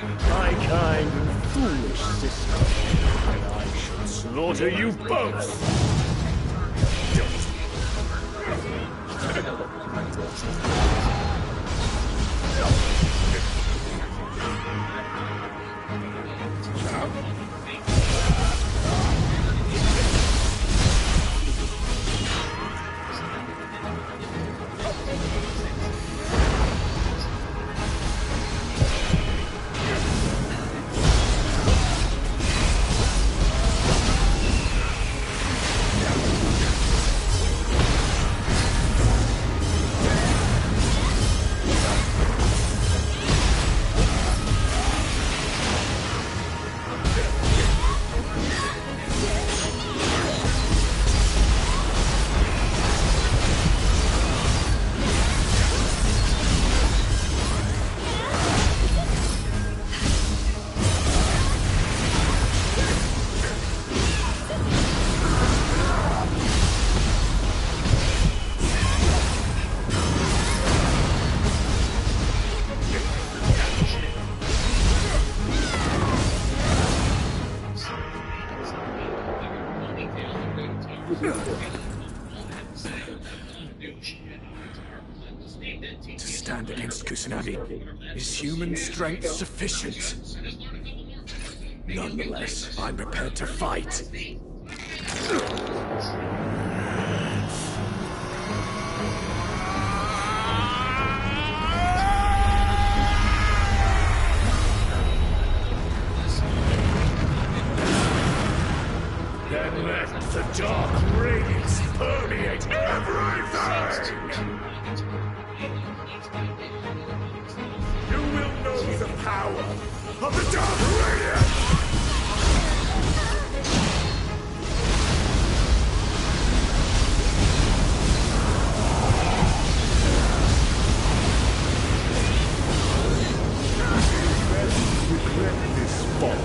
My kind and foolish sister, and I shall slaughter you both! To stand against Kusanagi, is human strength sufficient? Nonetheless, I'm prepared to fight. Then let the dark radiance permeate everything! You will know the power of the dark radiance! Regret this fall.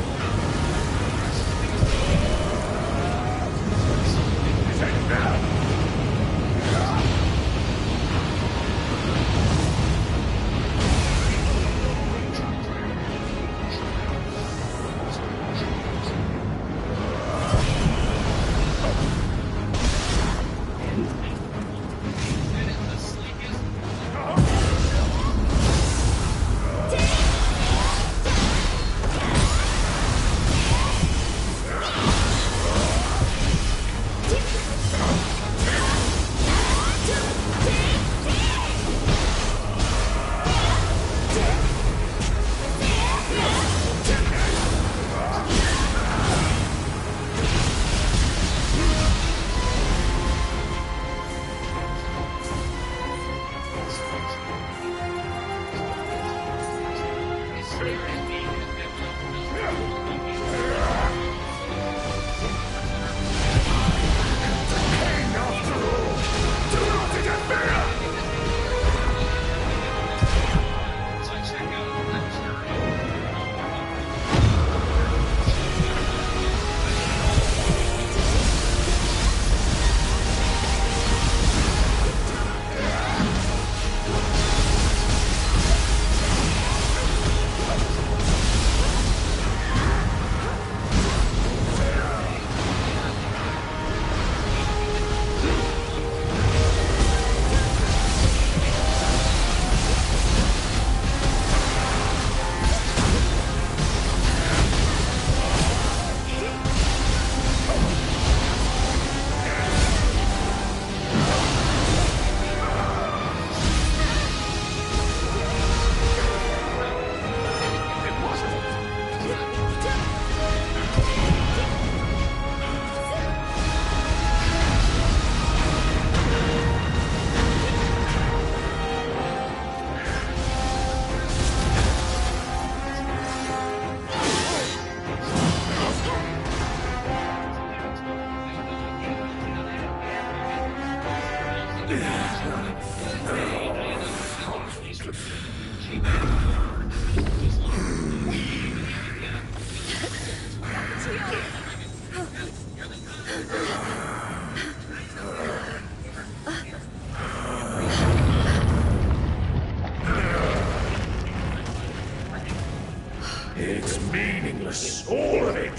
It's meaningless, all of it.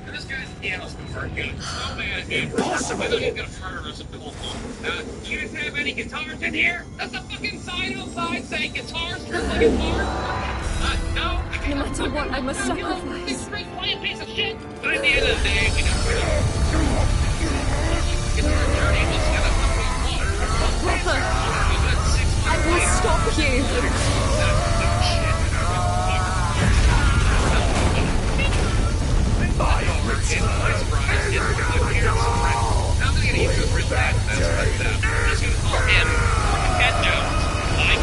This guy's piano's working so bad at me. Impossible. I thought he was gonna murder us at the whole time. You guys have any guitars in here? That's a fucking sign outside saying guitars, triple guitars. No. No matter what, I must sacrifice. Straight quiet piece of shit. But at the end of the day, we know. Guitar journey was gonna Brother, I will stop you.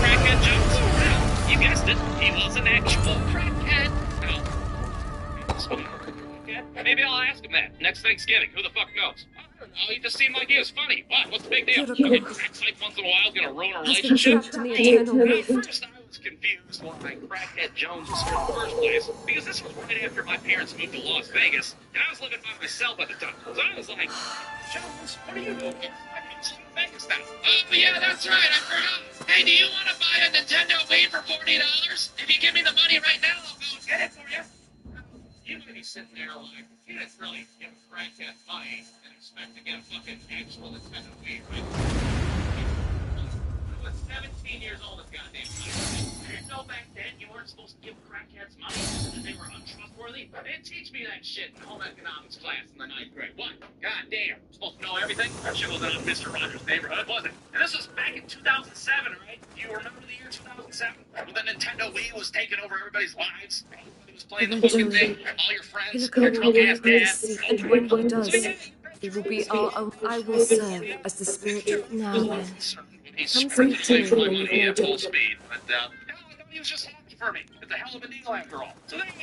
Crackhead Jones. You guessed it. He was an actual crackhead. Maybe I'll ask him that next Thanksgiving. Who the fuck knows? I don't know. He just seemed like he was funny. What? What's the big deal? Okay, crack pipe once in a while is gonna ruin a relationship. To the eternal At first, I was confused why Crackhead Jones was here in the first place, because this was right after my parents moved to Las Vegas, and I was living by myself at the time. So I was like, Jones, what are you doing? I'm in Vegas now. Oh, yeah, that's right. I forgot. Hey, do you want to buy a Nintendo Wii for $40? If you give me the money right now, I'll go get it for you. You might be sitting there like, you didn't really give a crackhead money and expect to get a fucking actual Nintendo Wii, right? I was 17 years old at goddamn time. You didn't know back then you weren't supposed to give crackheads money because they were untrustworthy? They didn't teach me that shit in home economics class in the 9th grade. What? Goddamn. Supposed to know everything? That shit wasn't on Mr. Rogers' Neighborhood, was it? And this was back in 2007, right? Do you remember the year 2007? When the Nintendo Wii was taking over everybody's lives? Playing the fucking thing, all your friends, your drunk ass dad. And when he does, it will be our own. I will serve as the spiritual. Now then, come speak to me when you've made full it. speed, but he was just happy for me. It's a hell of a deal after all. So then I'm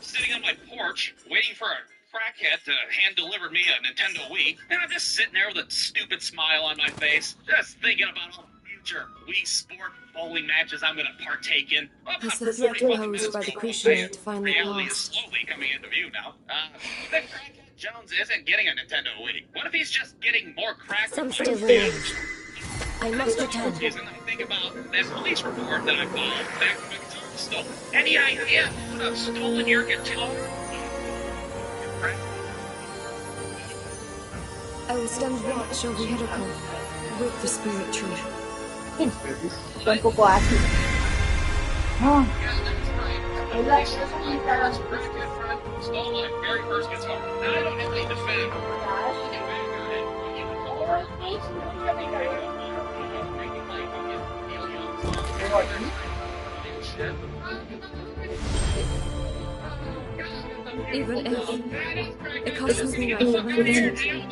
sitting on my porch, waiting for a crackhead to hand deliver me a Nintendo Wii, and I'm just sitting there with a stupid smile on my face, just thinking about all the future Wii Sport bowling matches I'm going to partake in. As the threat posed by the Cruciate finally Reality is passed, slowly coming into view now. But Crackhead Jones isn't getting a Nintendo Wii. What if he's just getting more crack? some still remain. I must return. And I think about that police report that I filed back when my guitar was stolen. Any idea who would have stolen your guitar? I will stand watch over Hideko with the spirit tree. Está un poco ágil. Ah, Yeah, that's right. es Police la report my parents' crackhead friend stole my very first guitar. Now I don't have any defense. Even if it costs me my humanity.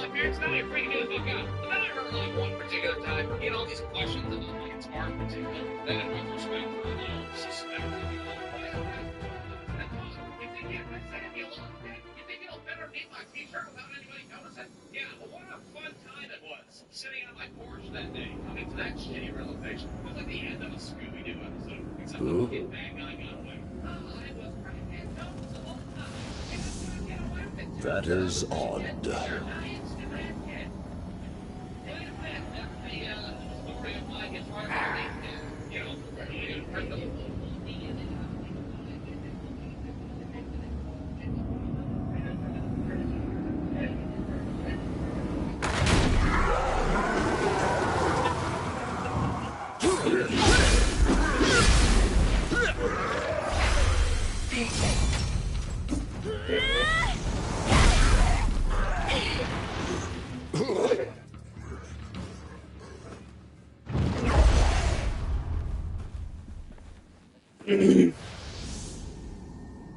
Sitting on my porch that day, coming to that shitty realization. It was like the end of a Scooby-Doo episode, except with a kid bad guy got away. I was pregnant, no, it's a long time. And that's what I get away with it. That is odd.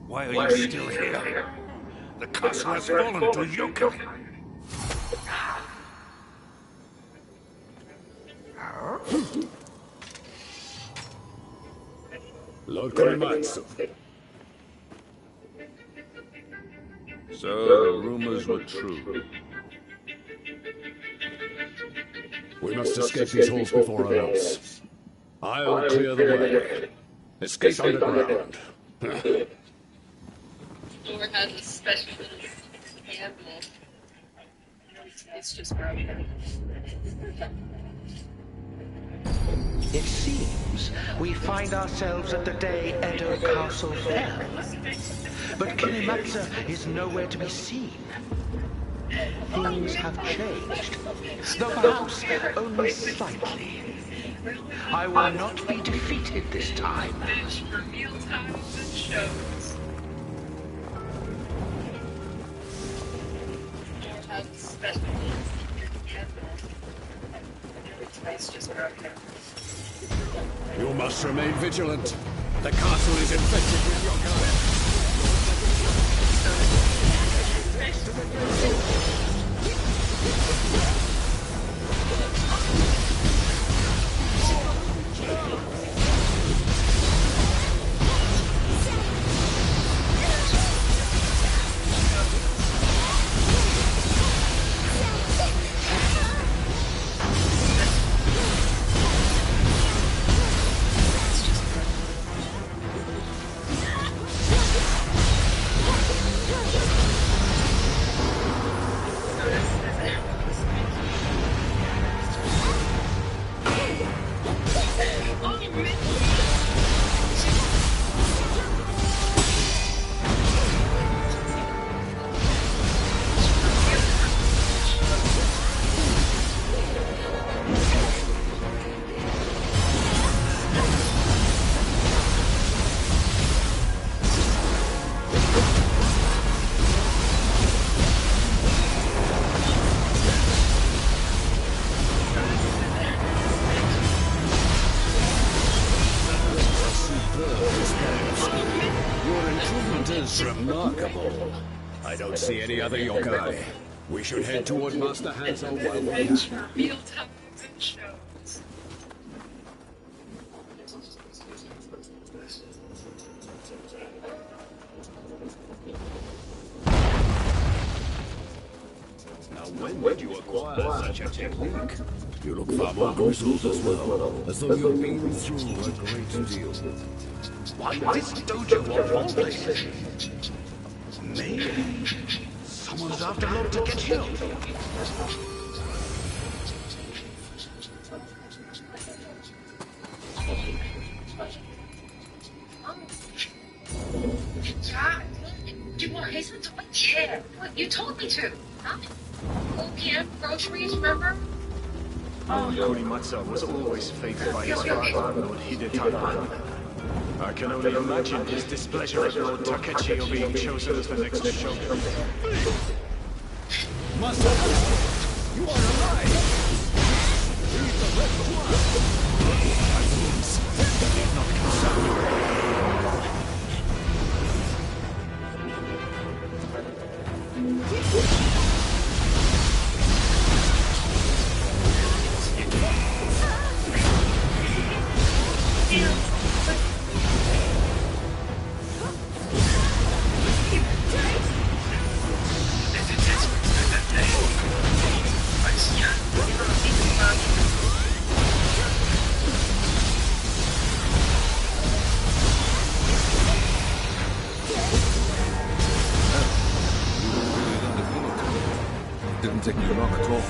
Why are you still here? The castle has fallen to yoke. Lord Korematsu. So the rumors were true. We must escape these halls before our else. I'll clear the way. Escape underground. Door has a special handle. It's just broken. It seems we find ourselves at the day Edo Castle fell. But Kinematsu is nowhere to be seen. Things have changed, though perhaps only slightly. I will not be defeated this time. Fish for meal times and shows. Nioh has special needs and every place just broken. You must remain vigilant. The castle is infected with yokai. Remarkable. I don't see any other yokai. We should head toward Master Hanzo while we Fish for meal times and shows. Now, when did you acquire such a technique? You look far more grizzled as well, as though you've been through a great deal. Why this dojo of all places? Maybe someone's after Lord Takechi. Yeah, you told me to. Huh? 4 p.m. groceries, remember? Kunimatsu was always favored by his father, Lord Hidetaka. I can only imagine his displeasure at Lord Takechi being chosen as the next shogun. Master Hanzo, you are alive! Read the red blood! My wounds did not concern you. Didn't take me long at all.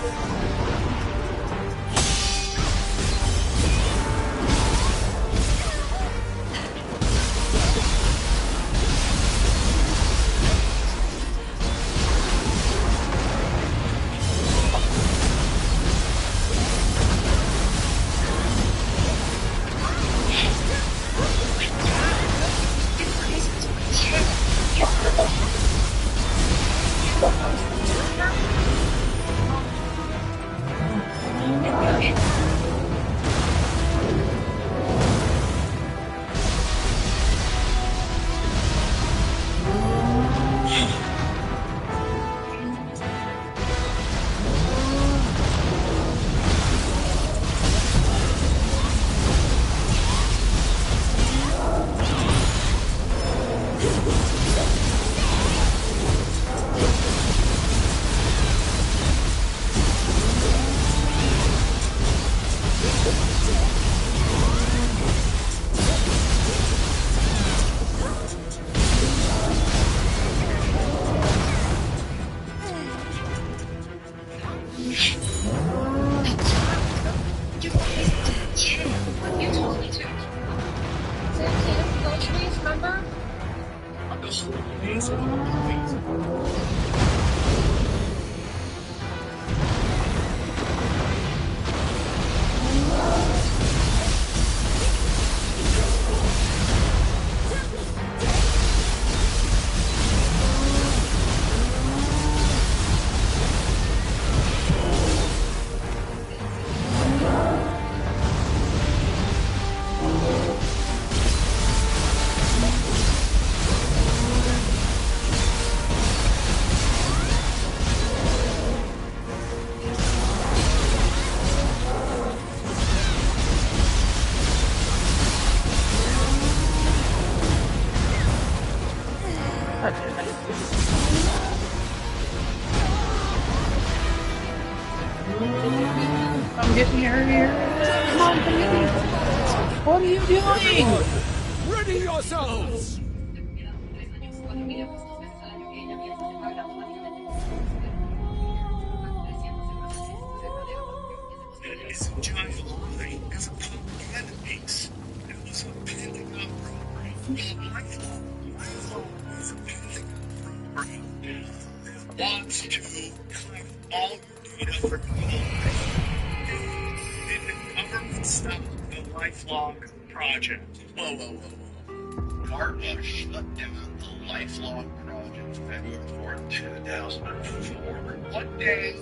I'm getting here. Come on, baby. What are you doing? Ready yourselves! It's a giant lie. It's a propaganda piece. It was a Pentagon program. Nioh is a Pentagon program that wants to collect all your data for did the government stop the lifelong project? Whoa. DARPA shut down the lifelong project February 4th, 2004. What day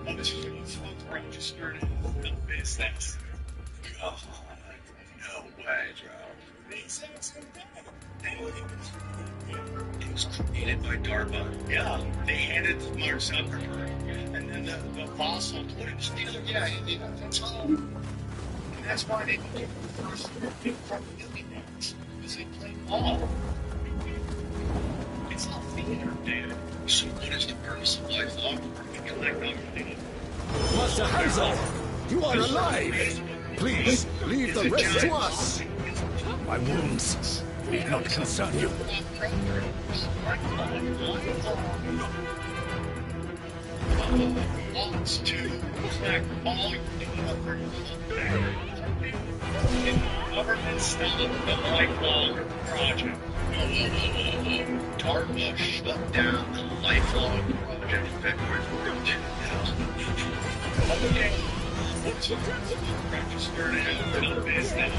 was Facebook registered in business? God, no way, bro. The exact same day. It was created by DARPA. Yeah, they handed it to Mark Zuckerberg. And then the fossil footage stealer, yeah, that's all. And that's why they became the first from millionaires. Because they played ball. It's all theater, dude. So what is the purpose of lifelong to collect all your data? Master Hazel, you are alive! Please, leave the rest to us! My wounds need not concern you. Wants to collect all your data for your government stopped the lifelong project. Whoa. DARPA shut down the lifelong project February 2004. Okay. What's registered in the business?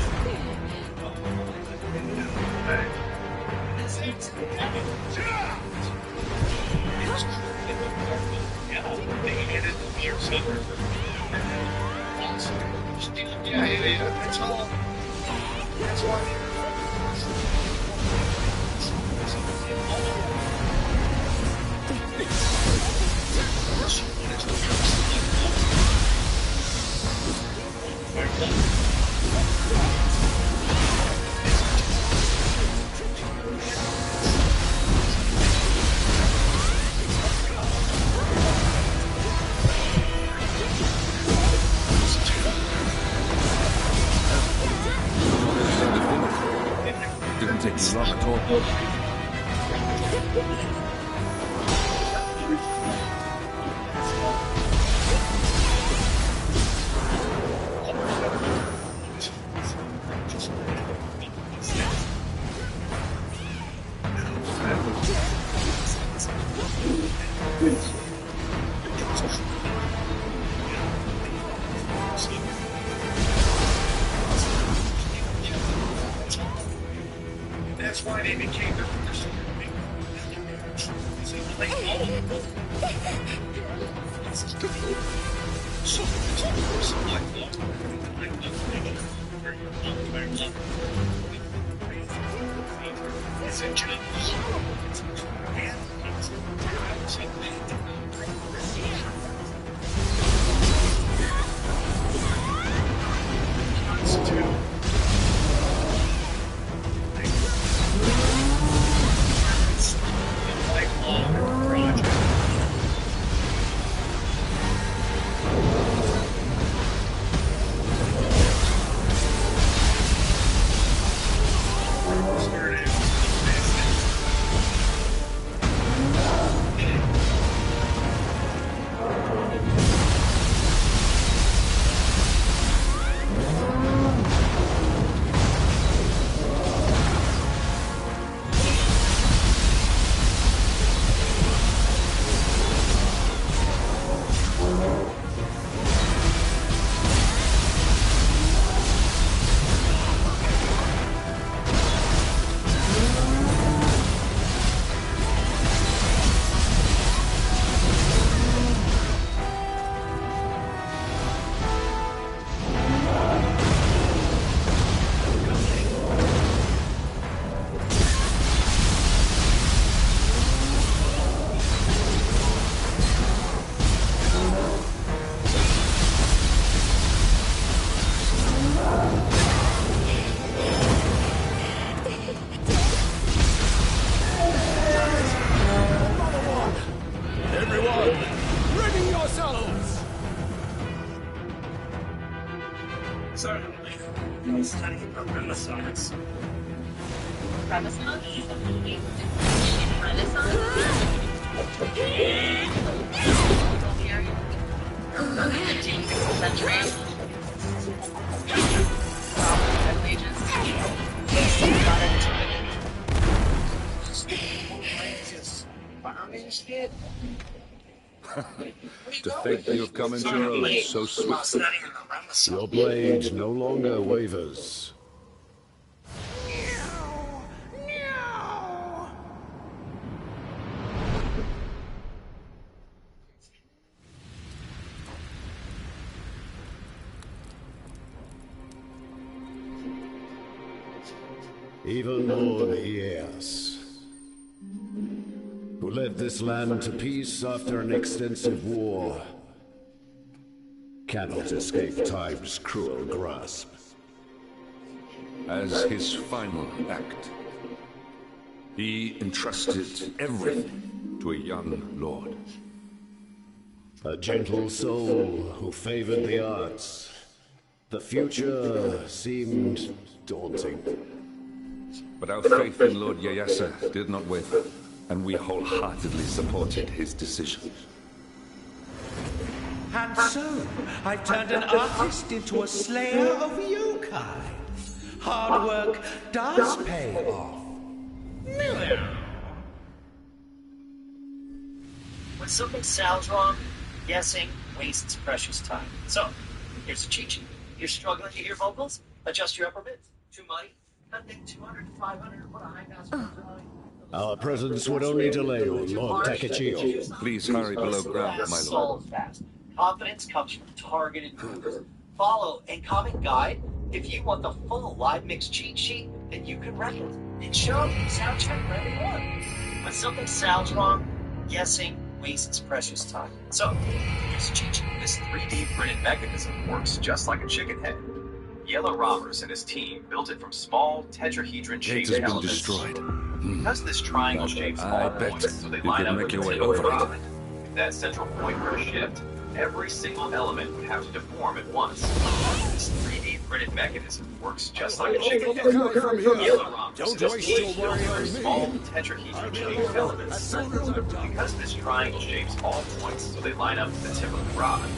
They handed the Mark Zuckerberg. Yeah, that's all. That's why. Didn't take you long at all. That's why they became the first millionaires. They played all of them. So it's it's a job. Renaissance. Renaissance? Renaissance? Century? Middle Ages? To think you have come into your own so swiftly. Your blade no longer wavers. Even Lord Eas, who led this land to peace after an extensive war, cannot escape time's cruel grasp. As his final act, he entrusted everything to a young lord. A gentle soul who favored the arts. The future seemed daunting. But our faith in Lord Yeyasa did not waver, and we wholeheartedly supported his decision. And so, I've turned an artist into a slayer of yokai. Hard work does pay off. When something sounds wrong, guessing wastes precious time. So, here's a cheat sheet. You're struggling to hear vocals? Adjust your upper mids. Too muddy? I think 200 to 500. What a high pass. Our presence would only delay you, Lord Takechio. Please hurry below ground, my lord. Fast. Confidence comes from targeted moves. Follow and comment guide. If you want the full live mix cheat sheet, then you can write it and show sound check for everyone. When something sounds wrong, guessing wastes precious time. So, here's a cheat sheet. This 3D printed mechanism works just like a chicken head. Yellow Robbers and his team built it from small tetrahedron-shaped Gate has been elements. destroyed. Because this triangle shapes I all bet points, so they you line can up make with your the way tip of the over it. rod. If that central point were to shift, every single element would have to deform at once. This 3D printed mechanism works just like a chicken head. Yellow Robbers and his team built it from small tetrahedron-shaped elements. Because this triangle shapes all points, so they line up with the tip of the rod.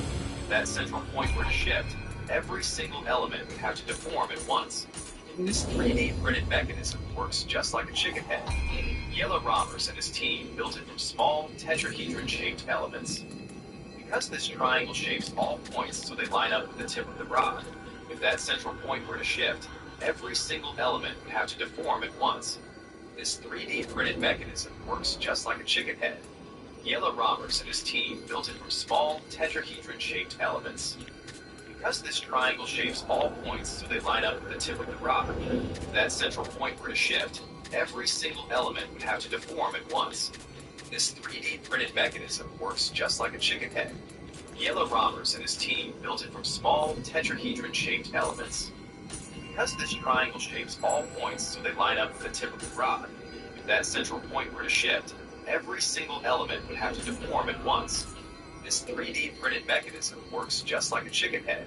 If that central point were to shift, every single element would have to deform at once. This 3D printed mechanism works just like a chicken head. Yellow Robbers and his team built it from small tetrahedron-shaped elements. Because this triangle shapes all points so they line up with the tip of the rod, if that central point were to shift, every single element would have to deform at once. This 3D printed mechanism works just like a chicken head. Yellow Robbers and his team built it from small tetrahedron-shaped elements. Because this triangle shapes all points so they line up with the tip of the rod, if that central point were to shift, every single element would have to deform at once. This 3D printed mechanism works just like a chicken head. Yellow Robbers and his team built it from small tetrahedron-shaped elements. Because this triangle shapes all points so they line up with the tip of the rod, if that central point were to shift, every single element would have to deform at once. This 3D printed mechanism works just like a chicken head.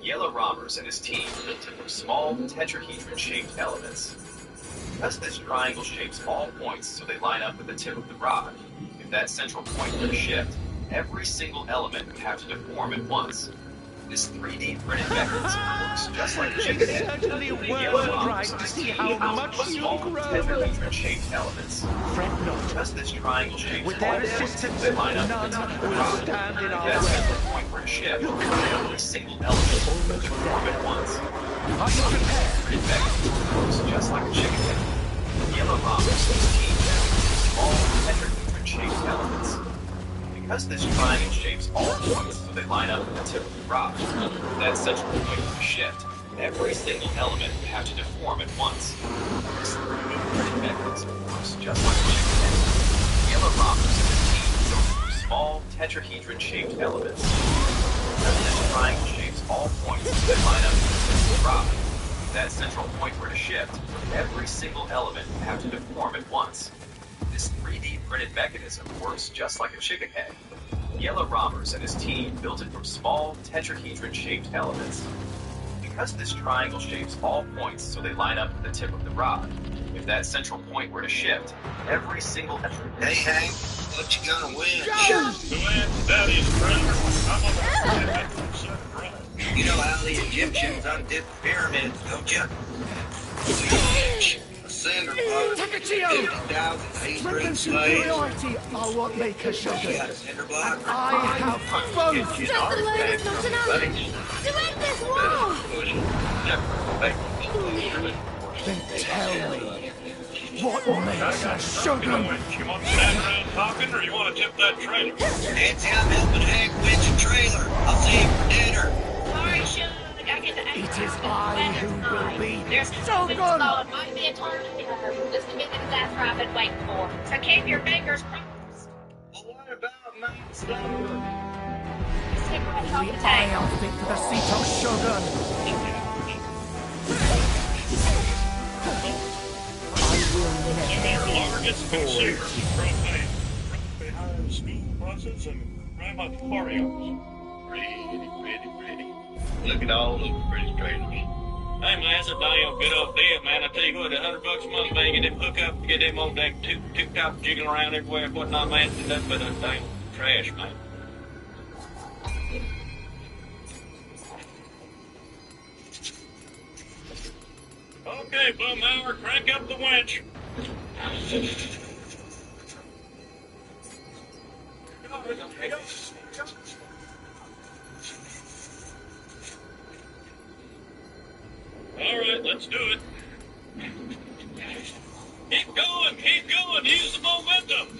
Yellow Robbers and his team built it from small tetrahedron-shaped elements. Because this triangle shapes all points so they line up with the tip of the rod, if that central point were to shift, every single element would have to deform at once. This 3D printed mechanism works just like a chicken head. Yellow Robbers and his team built it from small tetrahedron-shaped elements. Because this triangle shapes all points so they line up with the tip of the rod, if that central point were to shift, every single element would deform at once. Printed mechanism works just like a chicken head. Yellow Robbers and his team built it from small tetrahedron-shaped elements. Because this triangle shapes all points so they line up with the tip of the rod, if that central point were to shift, every single element would have to deform at once. This 3D printed mechanism works just like a chicken head. Yellow Robbers and his team built it from small tetrahedron-shaped elements. Because this triangle shapes all points so they line up with the tip of the rod, if that central point were to shift, every single element would have to deform at once. This 3D printed mechanism works just like a chicken head. Yellow Robbers and his team built it from small tetrahedron-shaped elements. Because this triangle shapes all points so they line up at the tip of the rod. If that central point were to shift, every single... Hey, Hank, what you gonna win? That is trailer. I'm on the You know how the Egyptians undid the pyramids, don't you? A cinder block, 50,000 Hebrew slaves. are what make us You got a shogun. cinder block? I have both. Just the load is not enough! To end this war! Then tell me, what makes us shogun? You want to stand around talking, or you want to tip that trailer? Nancy, I'm helping Hank winch a trailer. I'll see you for dinner. Sorry, Shug. I get the It is I who will be There's shogun. might be a tornado. This could be the disaster I've been waiting for. So keep your fingers crossed. Well, what about my stuff? Sit right on the I table. am fit for the seat of shogun. Some of your largest consumers of propane, right behind school buses and crematoriums. Pretty. Look at all those pretty trailers. Hey man, that's a damn good old deal, man. I tell you what, $100 a month, man, get them hook up, get them on that two top jiggling around everywhere, whatnot, man. That's but a damn trash, man. Okay, Bumhauer, crank up the winch. All right, let's do it. Keep going, use the momentum.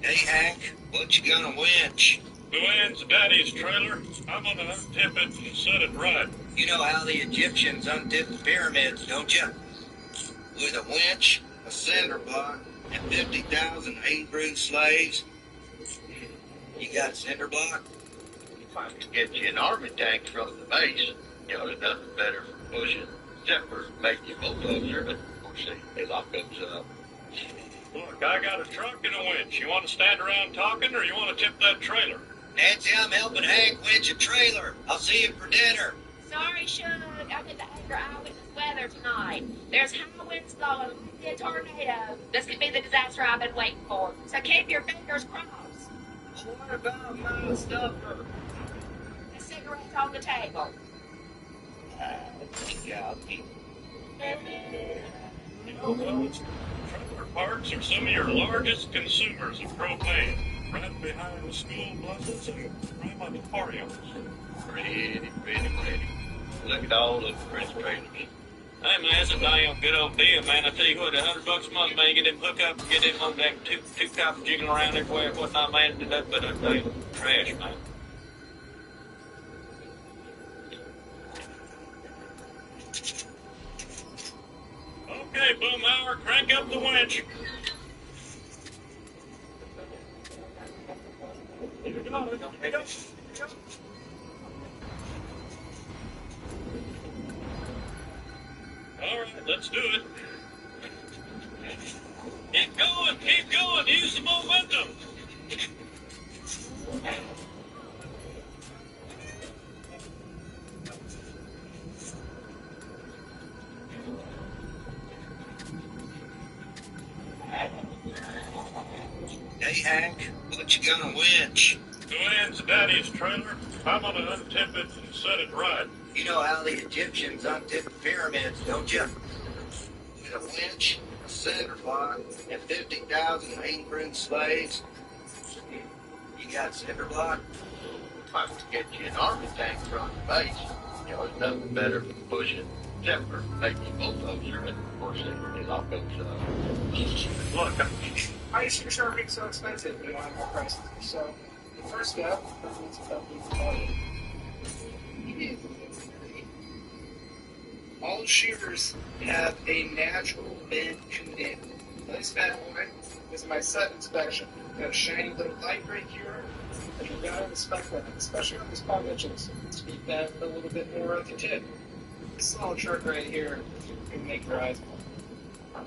Hey, Hank, what you gonna winch? Luann's daddy's trailer. I'm gonna untip it and set it right. You know how the Egyptians undid the pyramids, don't you? With a winch, a cinder block, and 50,000 Hebrew slaves. You got a cinder block? If I could get you an army tank from the base, you know, there's nothing better for pushing, except for making you bulldozer, but of course they lock those up. Look, I got a truck and a winch. You want to stand around talking, or you want to tip that trailer? Nancy, I'm helping Hank winch a trailer. I'll see you for dinner. Sorry, Shug. I get the anchor eyewitness weather tonight. There's high winds blowing, might be a tornado. This could be the disaster I've been waiting for. So keep your fingers crossed. Well, what about my stuffer? The cigarette's on the table. Yeah. You know, fellas, trailer parks are some of your largest consumers of propane, right behind school buses and crematoriums. Pretty. Look at all those pretty trailers. Hey man, that's a damn good old deal, man. I tell you what, $100 a month, man, get them hook up, get them on that two top jiggling around everywhere, whatnot, man. That's but a damn trash, man. Okay, Bumhauer, crank up the winch. All right, let's do it. Keep going, use the momentum. Hey, Hank, what you gonna winch? Luann's daddy's trailer. I'm gonna untip it and set it right. You know how the Egyptians undid the pyramids, don't you? With a winch, a cinder block, and 50,000 Hebrew slaves. You got a cinder block? If I could get you an army tank from the base, you know, there's nothing better for pushing, except for making you bulldozer, and of course they lock those up. Look, Why is your sharpening so expensive? You want more prices. So, the first step is all shooters have a natural bend commit. This bad boy is my set inspection. Got a shiny little light right here. And you gotta inspect that, especially on these palm edges. To be bent a little bit more at the tip. This little trick right here can make your eyes pop.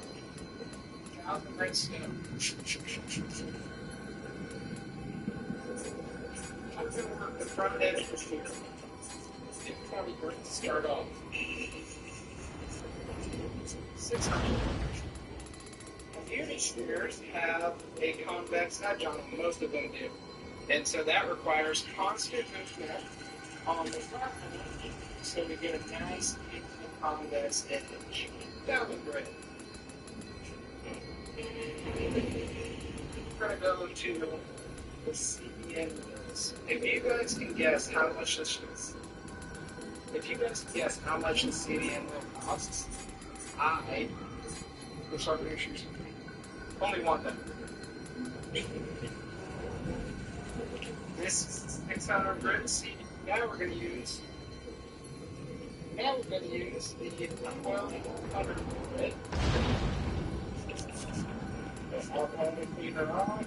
Out the redstone. I'm going to work the front edge of the shear. It's probably great to start off. 600. Unit shears have a convex edge on them, most of them do. And so that requires constant movement on the front end, so we get a nice, even convex edge. That was great. We're going to go to the CDN bills. If you guys can guess how much this is, if you guys can guess how much the CDN will cost, I will start with issues. Only one thing. This is 600 grit seed. Now we're going to use the 1200 grit. Our only feeder off.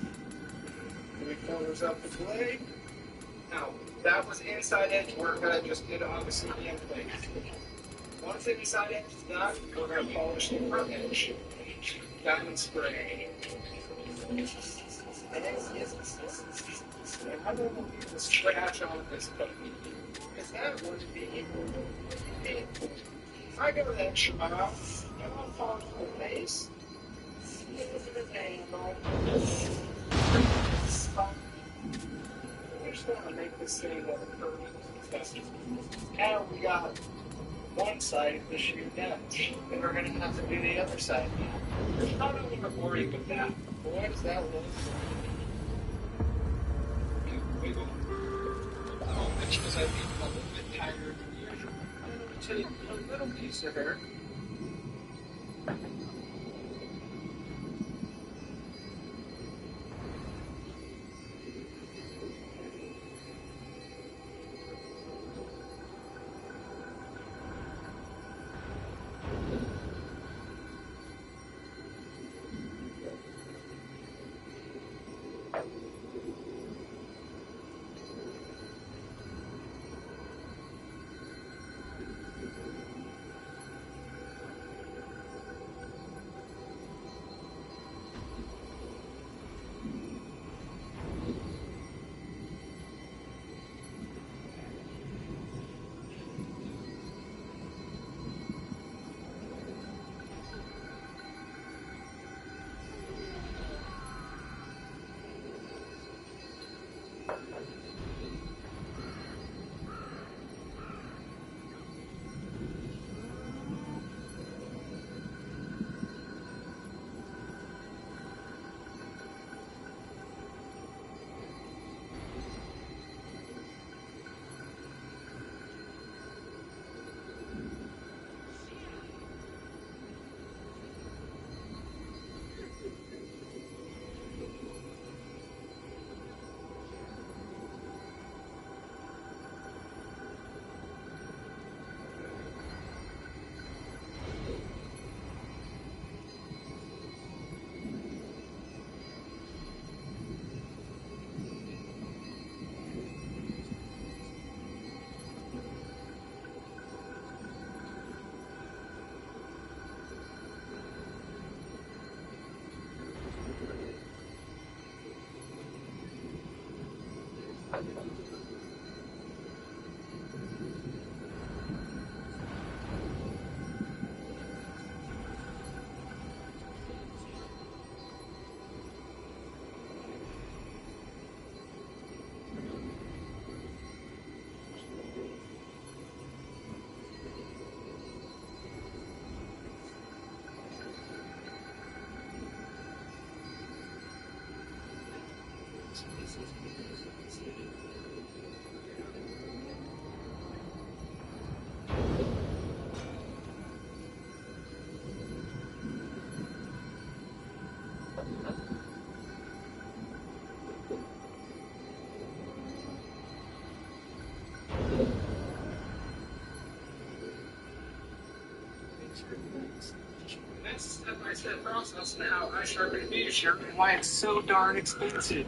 We filters up the blade. Now, that was inside edge work that I just did on the CDM blade. Once the inside edge is done, we're going to polish the front edge. Diamond spray. And I'm going to leave the scratch on this cookie. Because that would be painful. If I go that extra mile, and I'll fall to the face, look at the angle, we're just going to make this thing look perfect. Now we got one side of the shear edge, and we're going to have to do the other side now. I'm not going to worry with that. Boy, does that look wiggle. Oh, that's because I've been a little bit tired than usual. I'm going to take a little piece of her. That's a step-by-step process on how I sharpen a meter shear and why it's so darn expensive.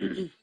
Welcome.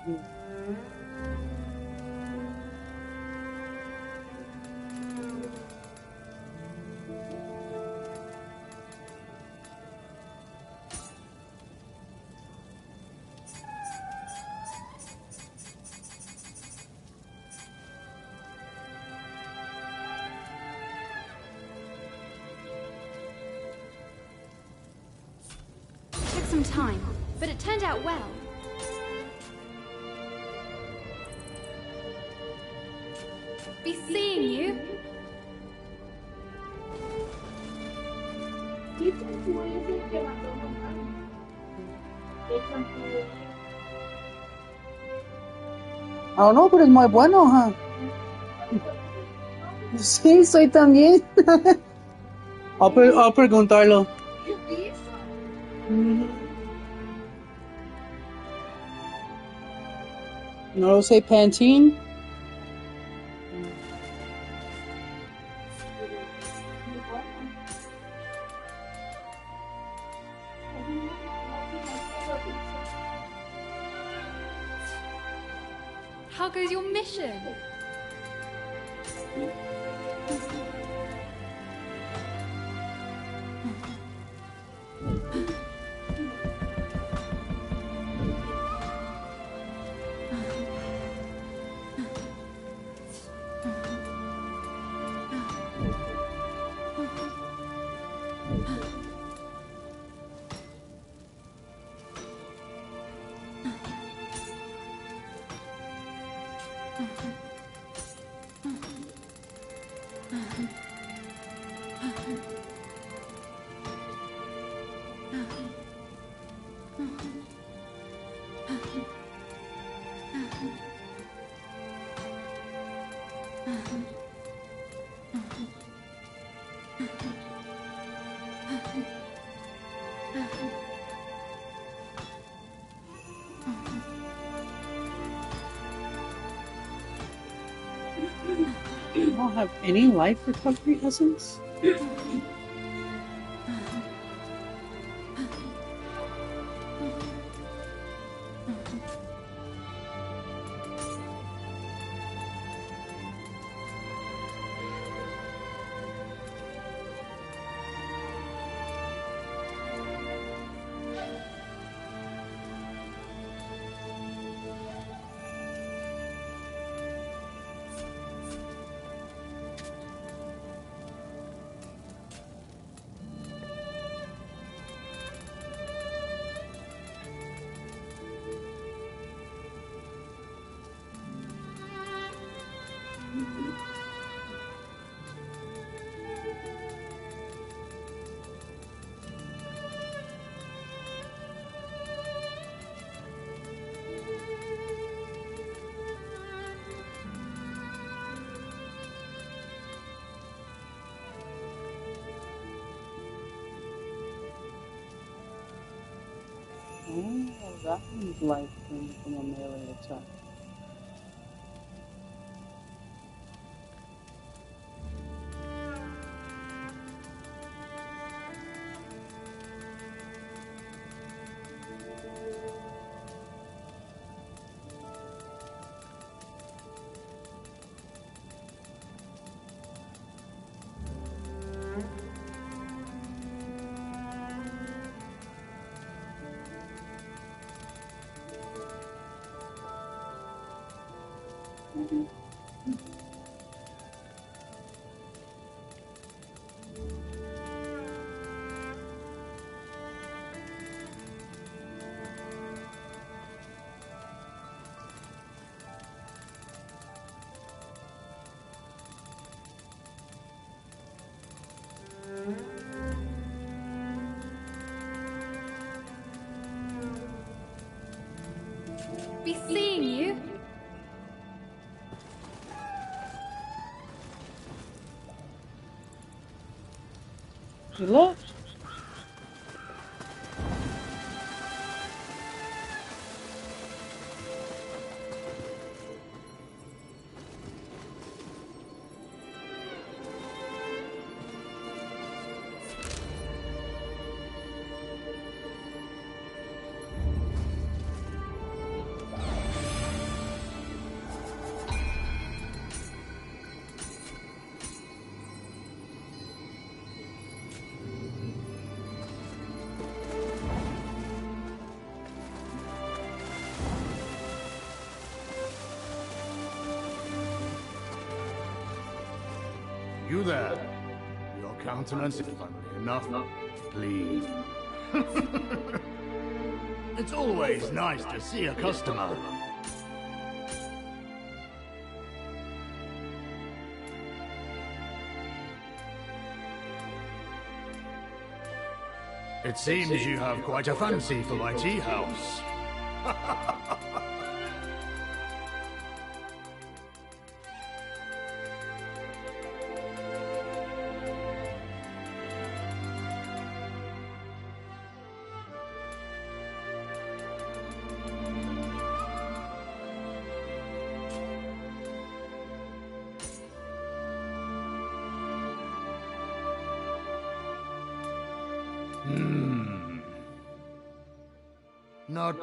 Took some time, but it turned out well. Be seeing you. Oh no, pero es muy bueno, ¿ah? Sí, soy también. I'll preguntarlo. No lo sé, Pantene. How goes your mission? You don't have any life recovery essence? Oh, that one's life from a melee attack. Be seeing you. Good luck. there. Your countenance, if funnily enough, please. It's always nice to see a customer. It seems you have quite a fancy for my tea house. Not...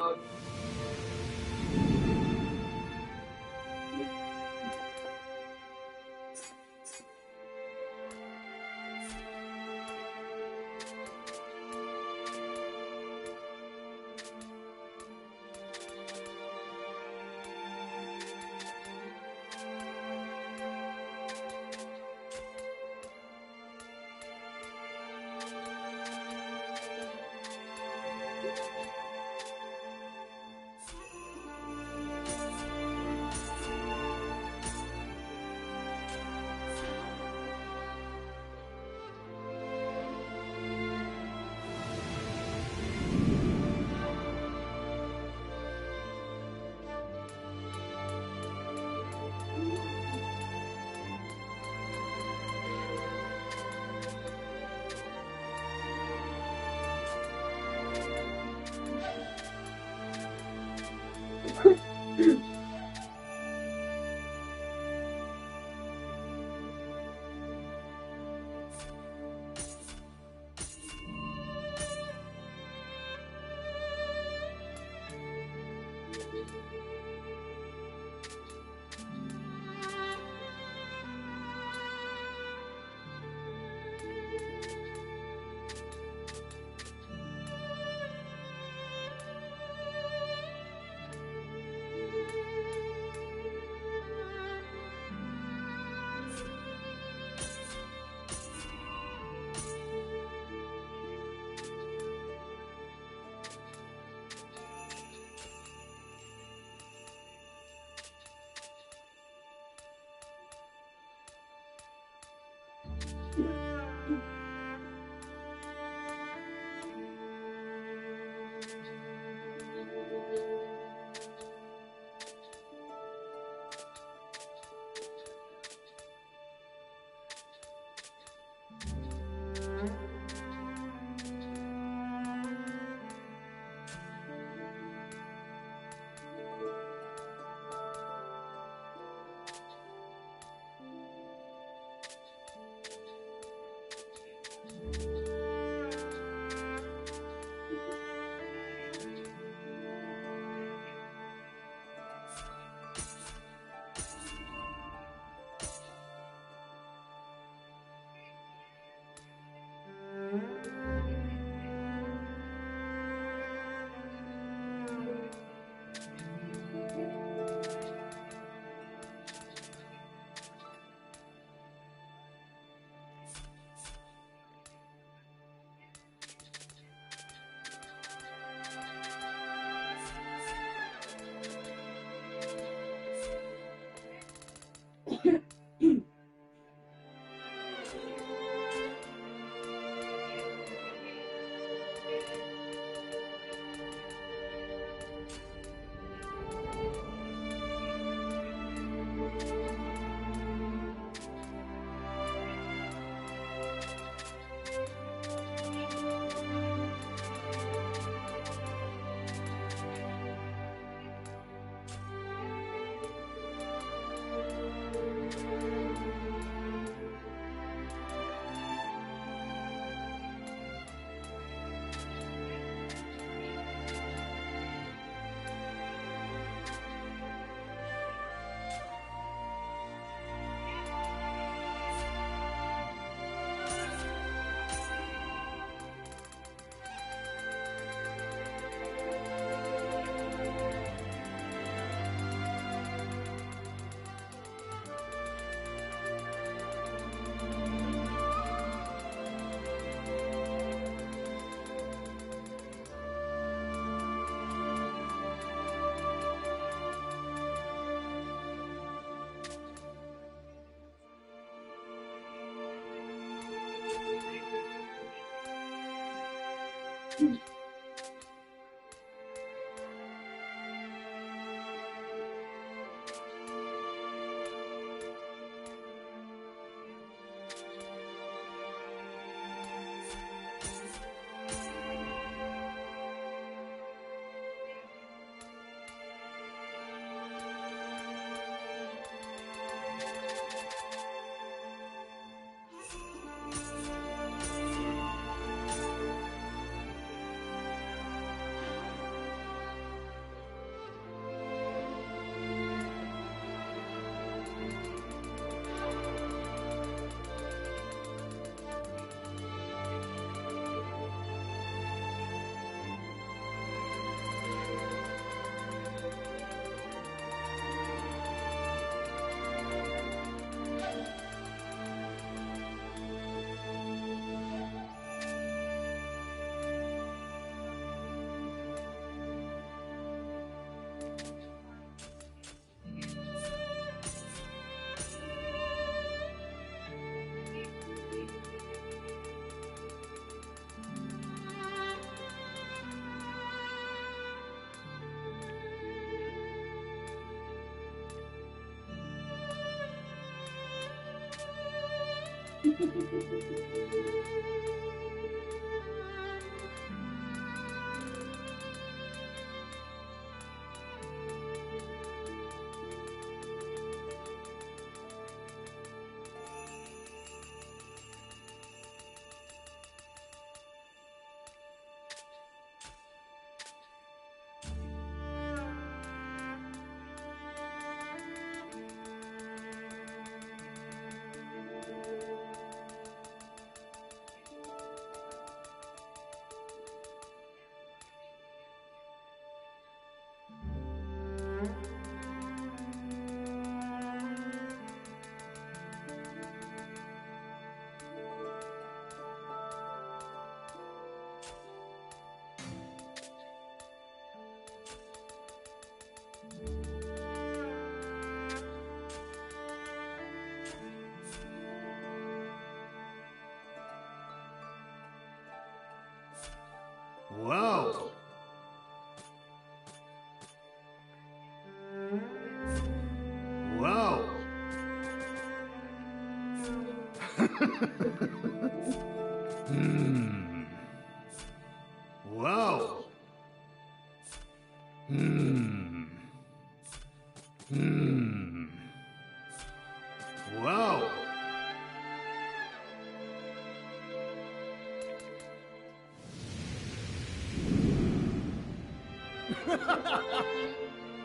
Wow! Wow! Hmm. Wow! Hmm. Hmm. Wow!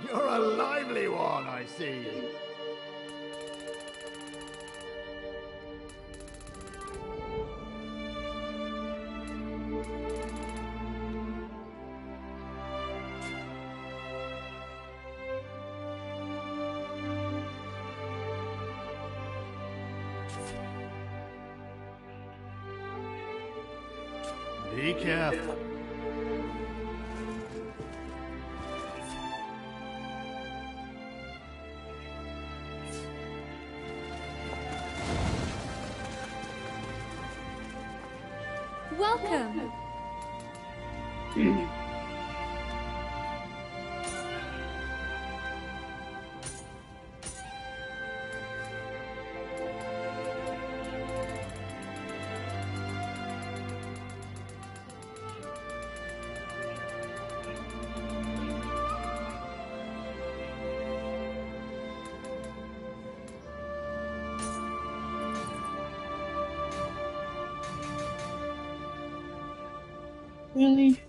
You're a lively one, I see. Be careful. Welcome. Really?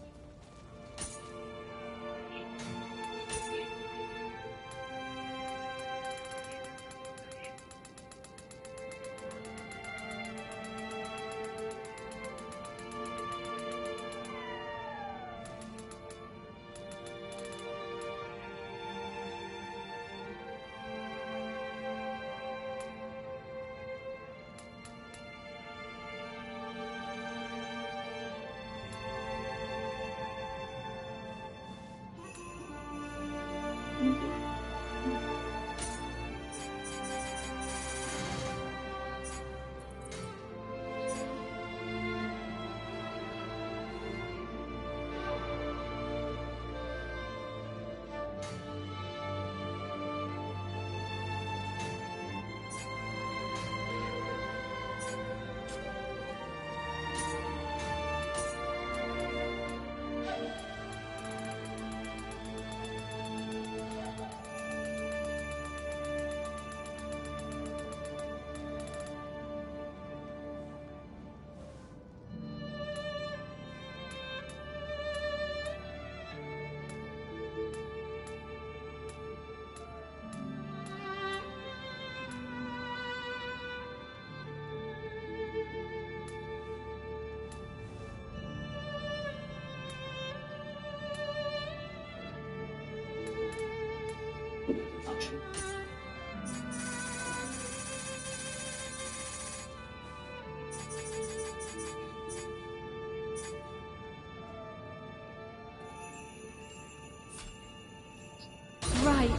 Right.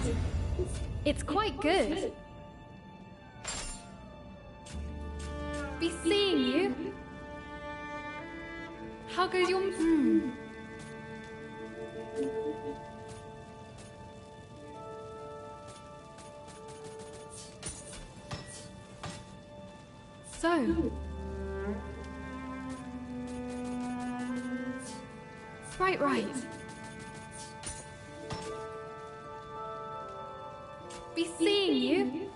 It's quite good. Be seeing you. How goes your... So... Right. Be seeing you.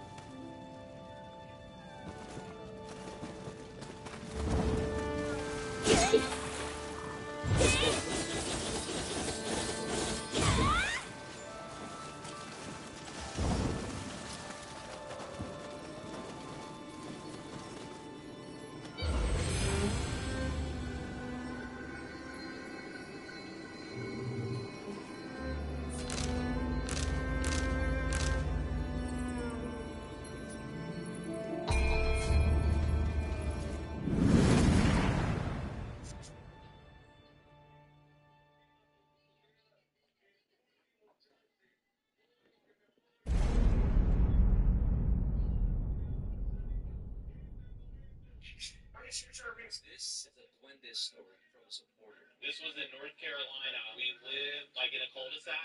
This is a Duende story from a supporter. This was in North Carolina. We lived like in a cul-de-sac.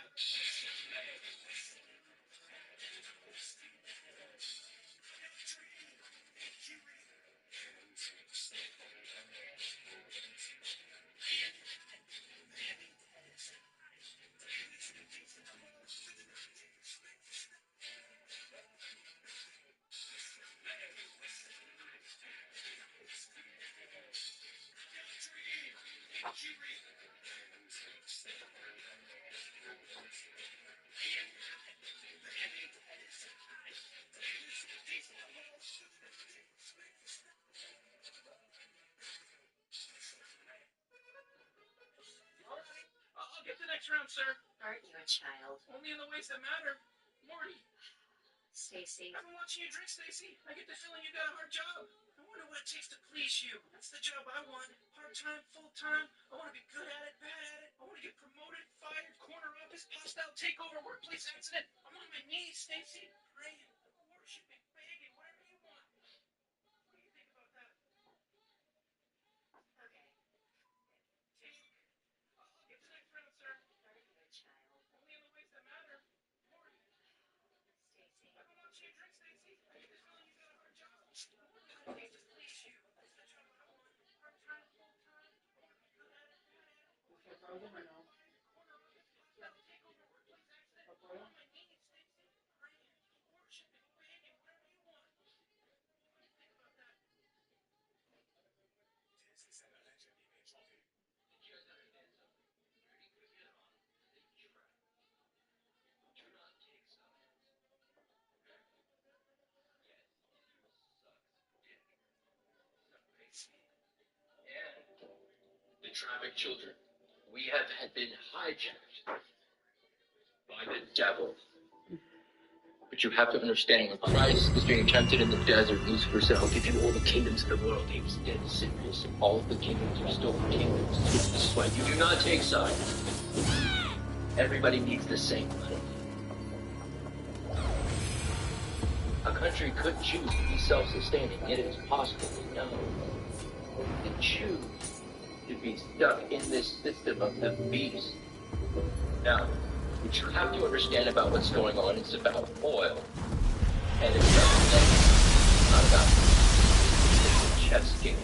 I'll get the next round, sir. Aren't you a child? Only in the ways that matter. Morty. Stacy. I've been watching you drink, Stacy. I get the feeling you got a hard job. I wonder what it takes to please you. That's the job I want. Part-time, full-time. I want to be good at it, bad at it. I want to get promoted, fired, corner office, hostile takeover, workplace accident. I'm on my knees, Stacy. Praying, worshiping, begging, whatever you want. What do you think about that? Okay. I'll get the next round, sir. Aren't you a child? Only in the ways that matter. Morty. Stacy. I've been watching you drink, Stacy. I get the feeling you got a hard job. I wonder what it takes to please you. That's the job I want. Part-time, full-time. I want to be good at it, bad at it. ¿Se frozen o no? Corner office, hostile takeover, workplace accident. I'm on my knees, Stacy. Praying, worshiping, begging, whatever you want. What do you think about that? And the trafficked children. We have had been hijacked by the devil. But you have to understand, when Christ was being tempted in the desert, Lucifer said, I'll give you all the kingdoms of the world. He was dead serious. All of the kingdoms are still kingdoms. This is why you do not take sides. Everybody needs the same money. A country could choose to be self-sustaining, yet it is possible to know. To choose to be stuck in this system of the beast. Now, what you have to understand about what's going on is about oil. And it's not about it's a chess game.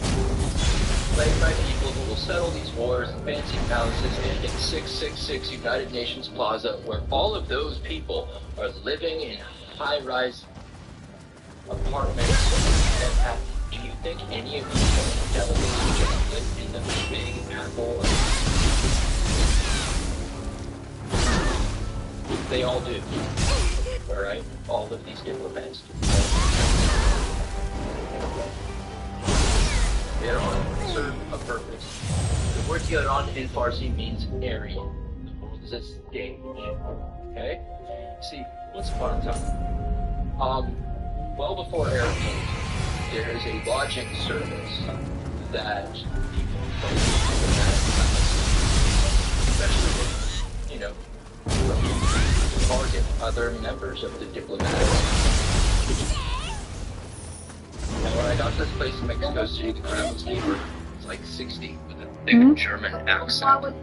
Played by people who will settle these wars in fancy palaces and in 666 United Nations Plaza, where all of those people are living in high-rise apartments that have... Do you think any of these delegates would just live in the big apple? They all do. Alright? All of these diplomats do. Tehran serve a purpose. The word Tehran in Farsi means area. The world is a stage. Okay? See, Once upon a time, well before airplanes, there is a lodging service that people from diplomatic class, especially, you know, target other members of the diplomatic class. And when I got to this place in Mexico City, the groundskeeper was like 60 with a thick German accent.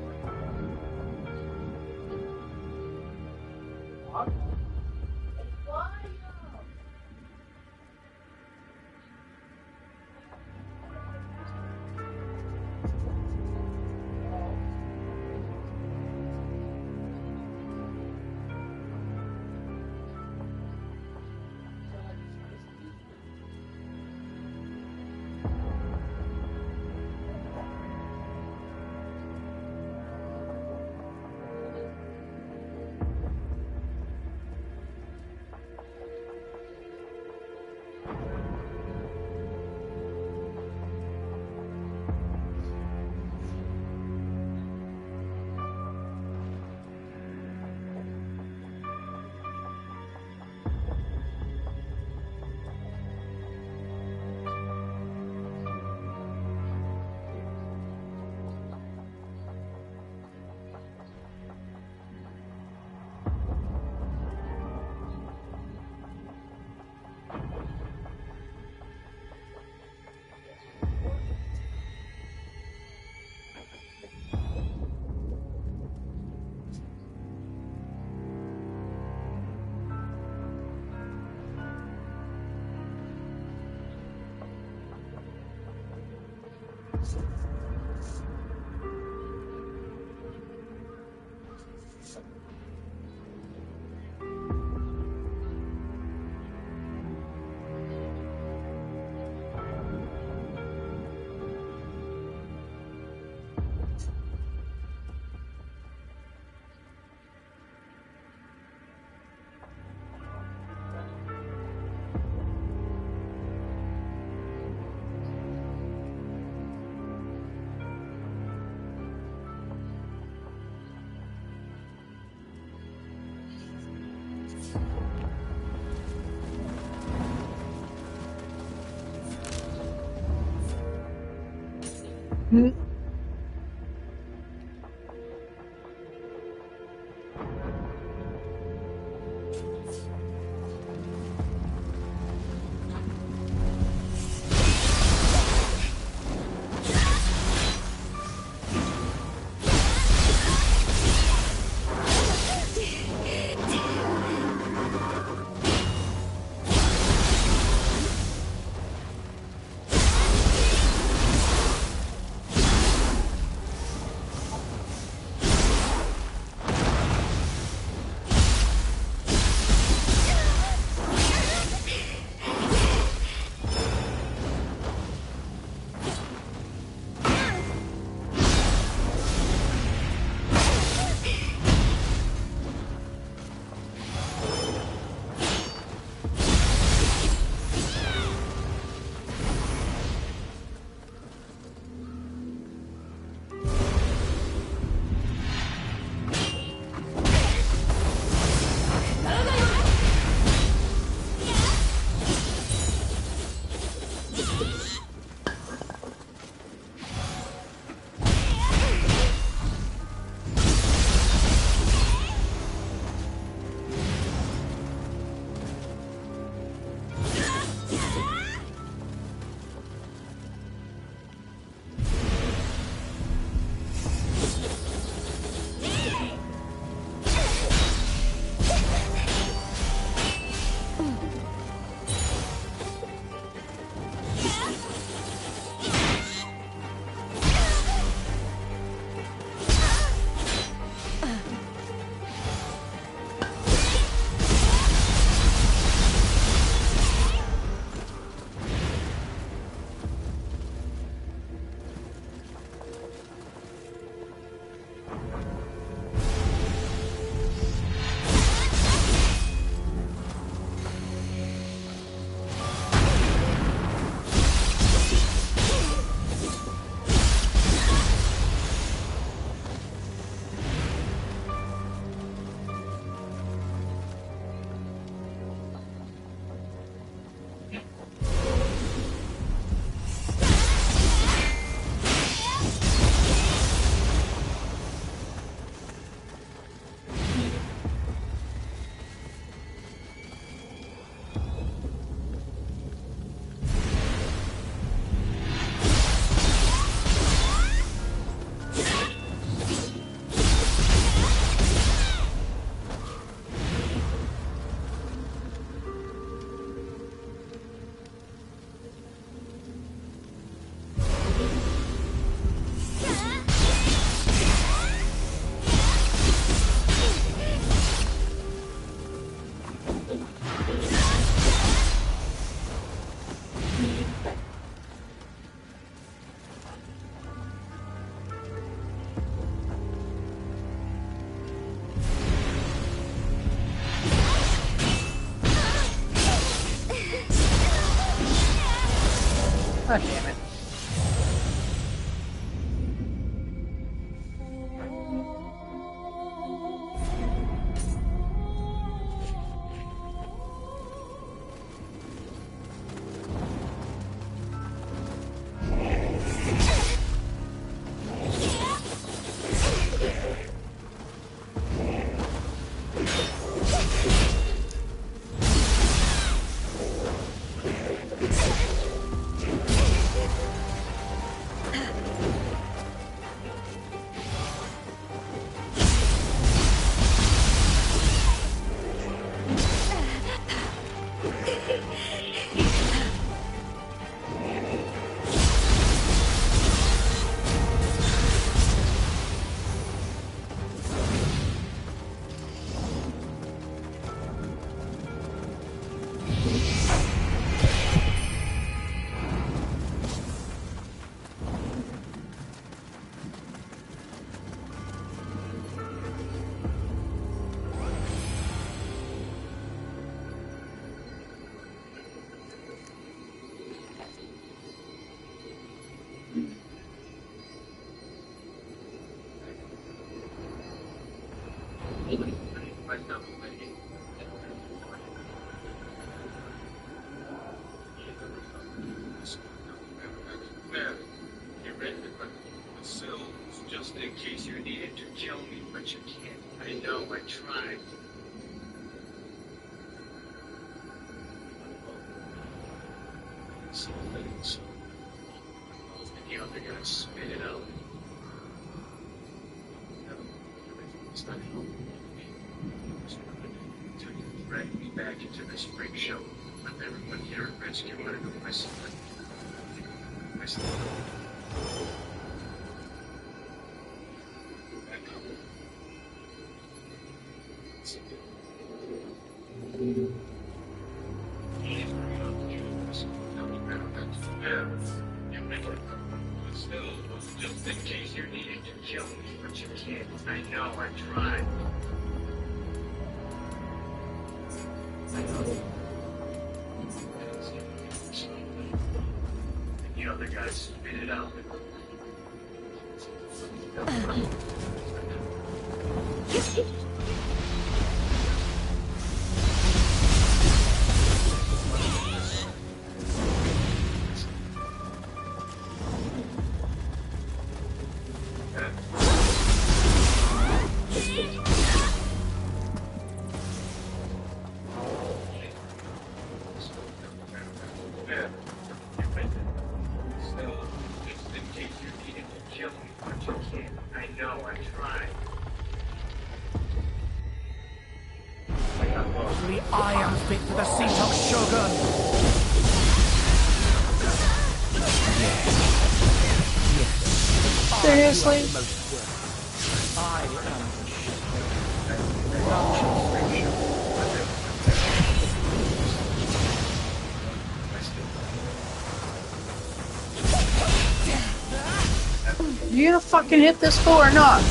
God damn it. Just in case you needed to kill me, but you can't. I know, I tried. Some things. And the other guy spit it out. It's not helping me. Until you dragged me back into this freak show. With everyone here at Rescue wanted to my son. My son. Still, just in case you needed to kill me, but you can't. I know, I tried. I know. And the other guy spit it out. Only I am fit for the seat of Shogun. Yes. Seriously? I am You gonna fucking hit this fool or not?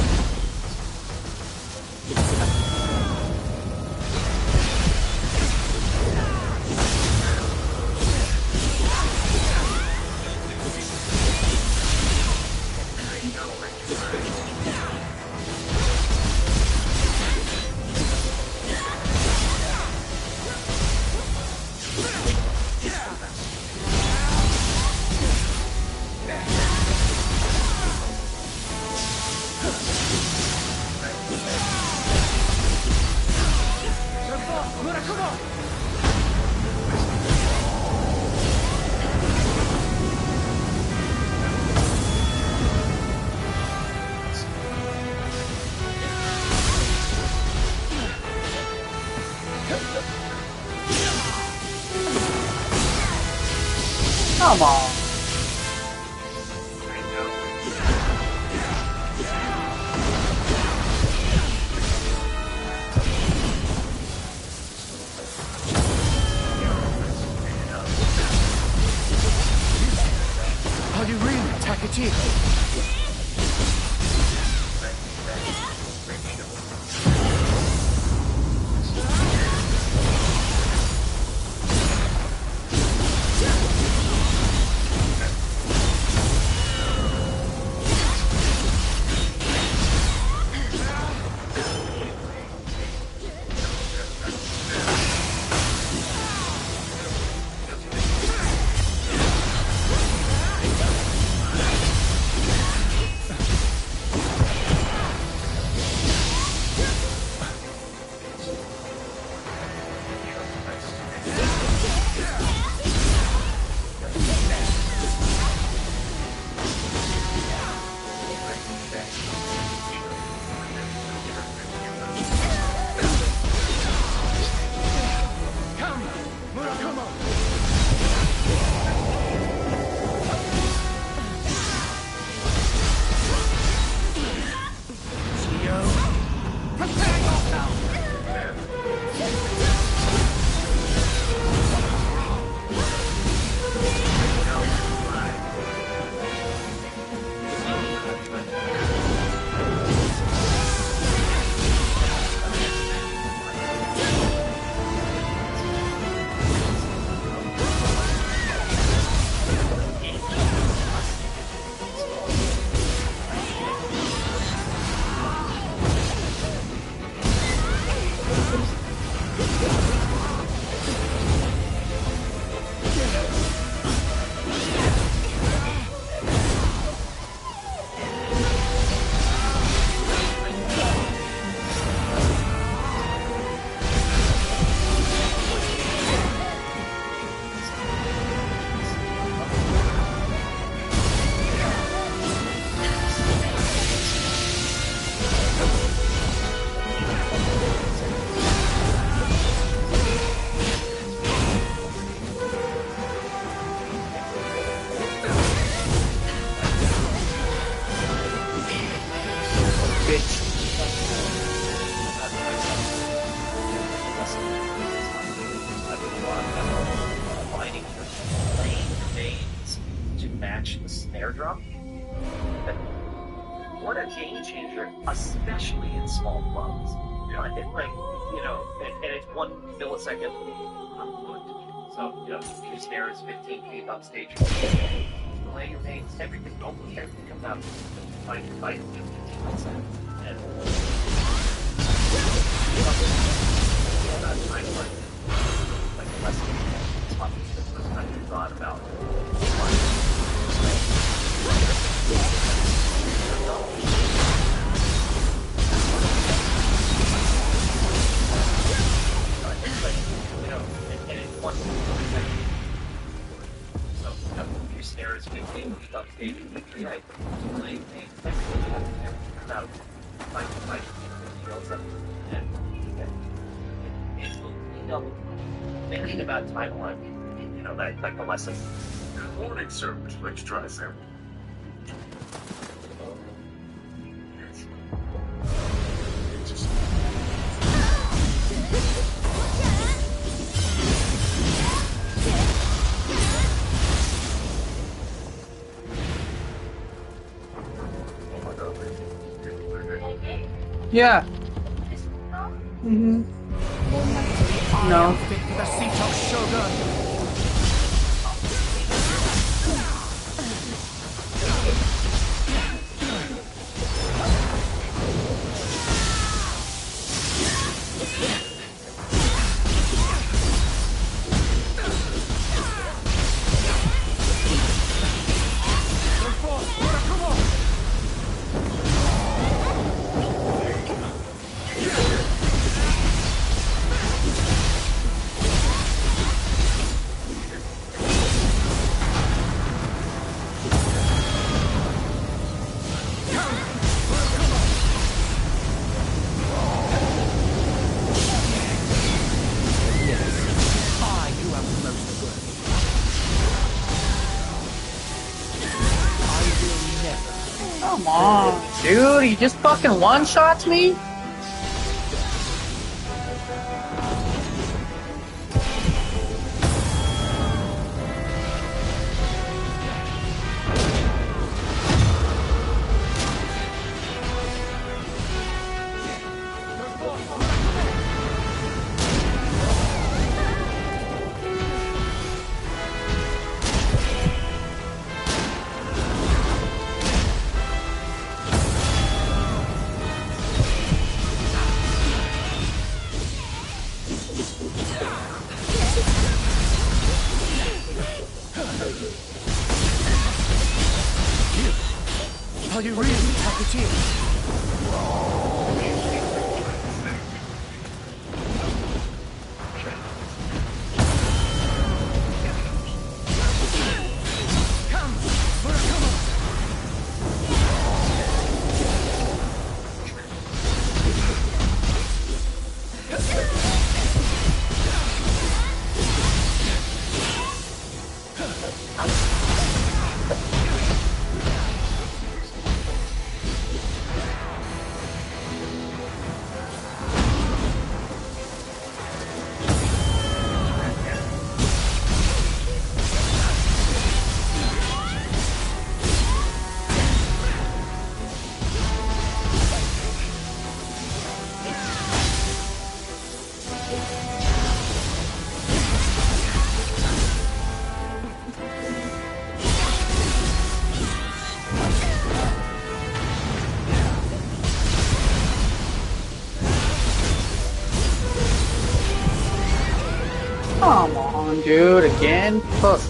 Come on. Are you really Takachiko? what a game changer, especially in small flows. It's like, and it's 1 millisecond per foot. So, your snare is 15 feet upstage. Play your mains, everything comes out by 15 milliseconds. And that time like less than it's probably the first time you thought about and it's 1 millisecond. So, your snare is 15 feet upstage. Yeah, play everything comes out by 15 milliseconds. And thinking about timeline, that like the lesson. Good morning, sir. Would you like to try a sample? Yeah. Mm-hmm. No. Fit for the seat of Shogun. Come on, dude. He just fucking one-shots me? Are you really Takatiel? Come on, dude. Again? Fuck.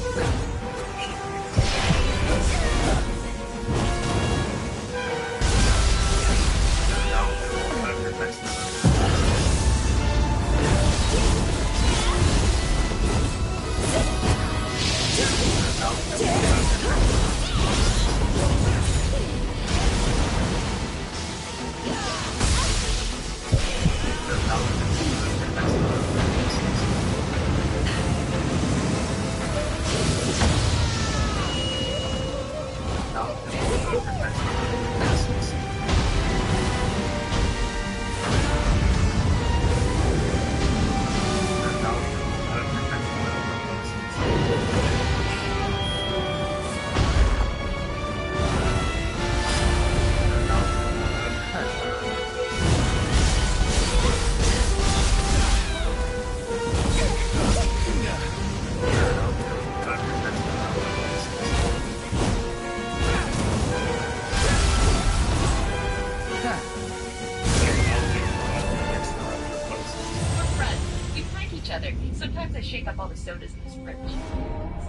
Sometimes I shake up all the sodas in this fridge.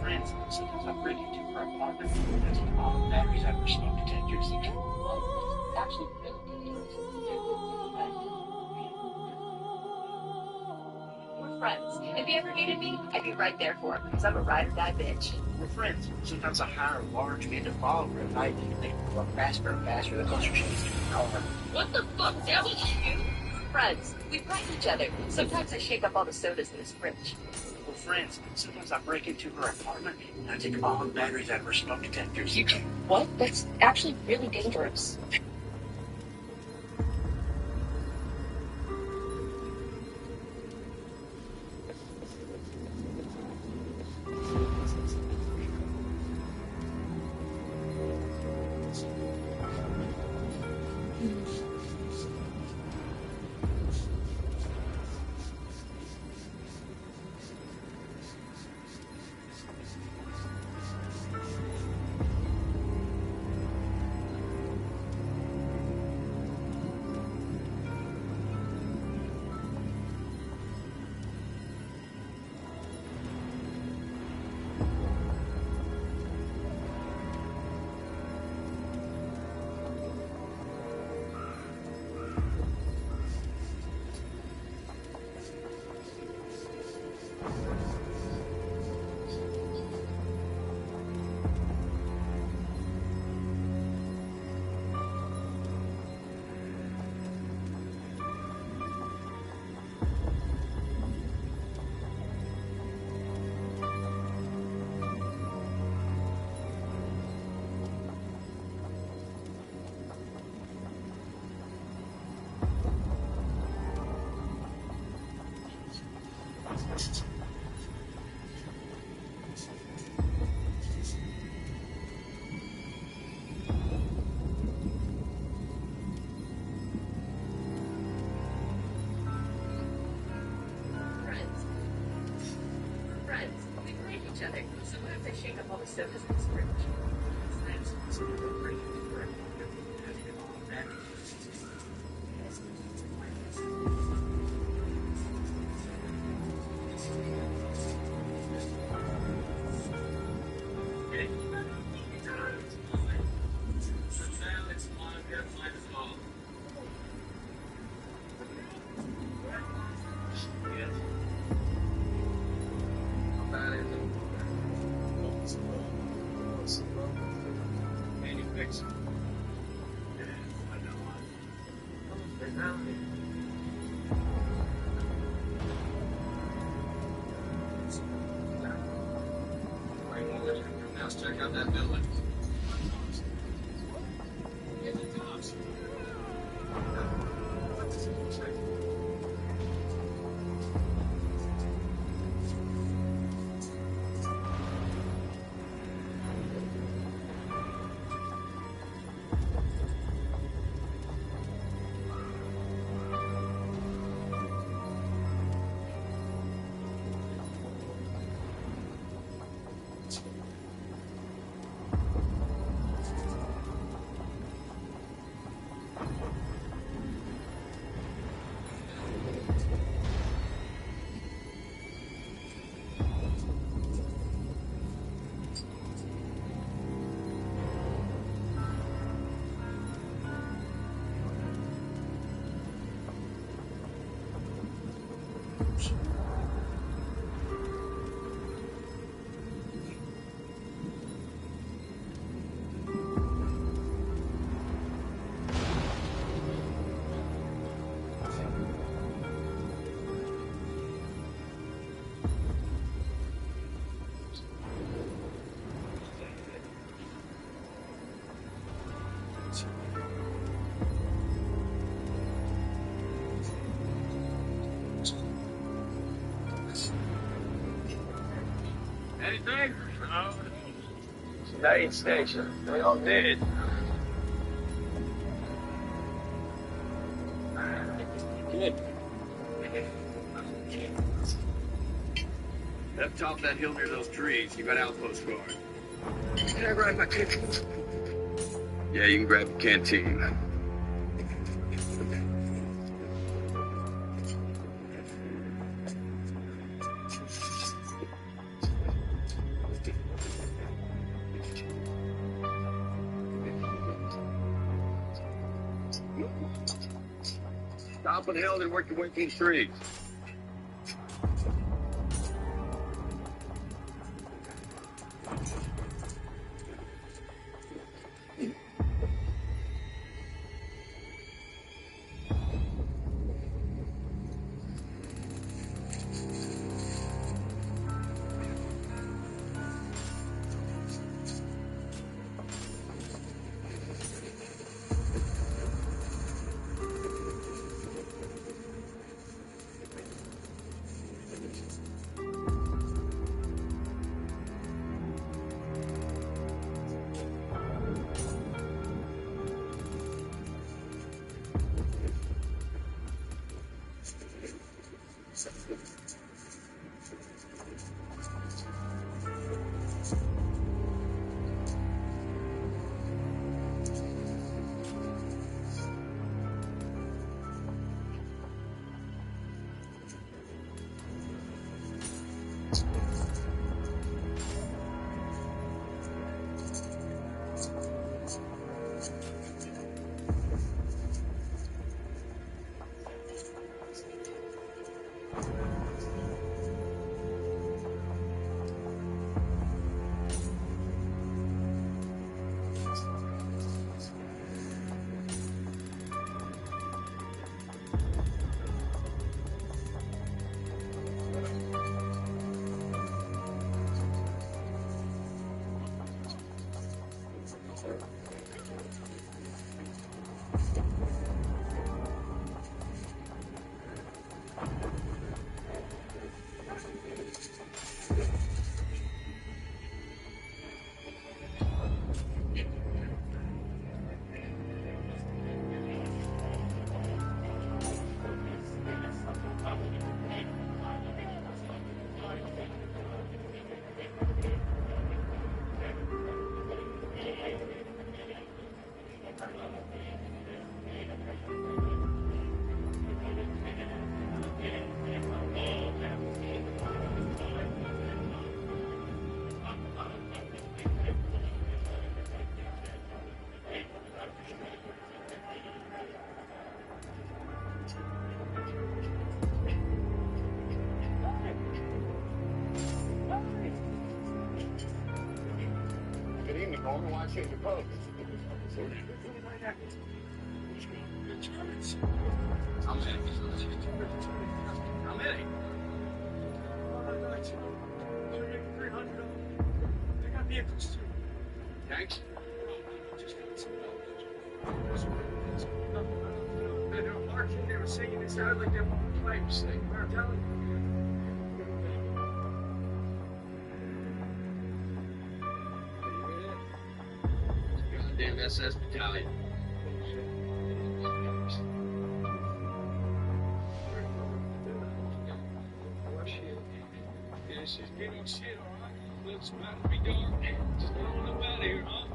Friends, sometimes I break into her apartment and I take all the batteries out of her smoke detectors. Actually, really dangerous. We're friends. If he ever needed me, I'd be right there for him because I'm a ride or die bitch. We're friends. Sometimes I hire a large man to follow her at night. They run faster and faster the closer she gets to the car. What the fuck? That was you? Friends. We prank each other. Sometimes I shake up all the sodas in this fridge. We're friends. Sometimes I break into her apartment and I take all the batteries out of her smoke detectors. What? That's actually really dangerous. Friends. We prank each other. Sometimes I shake up all the sodas in this fridge. Sometimes I break into her apartment and I take all the batteries. Now check out that building. Anything? No. State station. They all did. Good. Up top of that hill near those trees, you got outpost guard. Can I grab my canteen? Yeah, you can grab the canteen. Top of the hill, then work your way through the trees. Good evening, Norman. Why change your clothes? I'm in. I'm in. They got vehicles too. Thanks. They were marking, they were singing, it sounded like they were on pipes. I'm telling you. Goddamn SS battalion. This is getting shit, alright? It's about to be dark. Just get on up out of here, huh?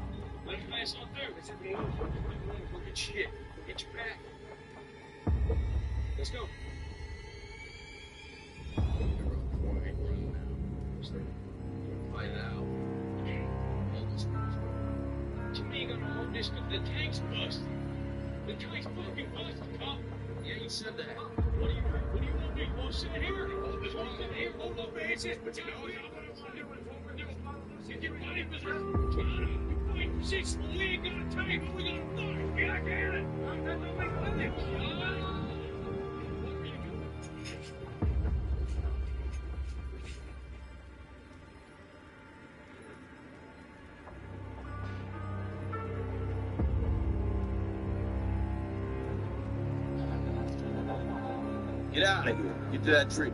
Let us pass on through. It's in the old go get shit. Go get your back. Let's go. Find out. Jimmy ain't gonna hold this because the tank's busted. The tank's fucking busted, cop. Yeah, you said that. What do you want me to sit here? Sit here, hold up, it's this battalion. You know what I want to do is what we're doing. If you're not in position, you fight for 6, we ain't got a tank, but we got a fight. Yeah, I get it. I'm not gonna make money. What are you doing? Get out of here. Get to that tree.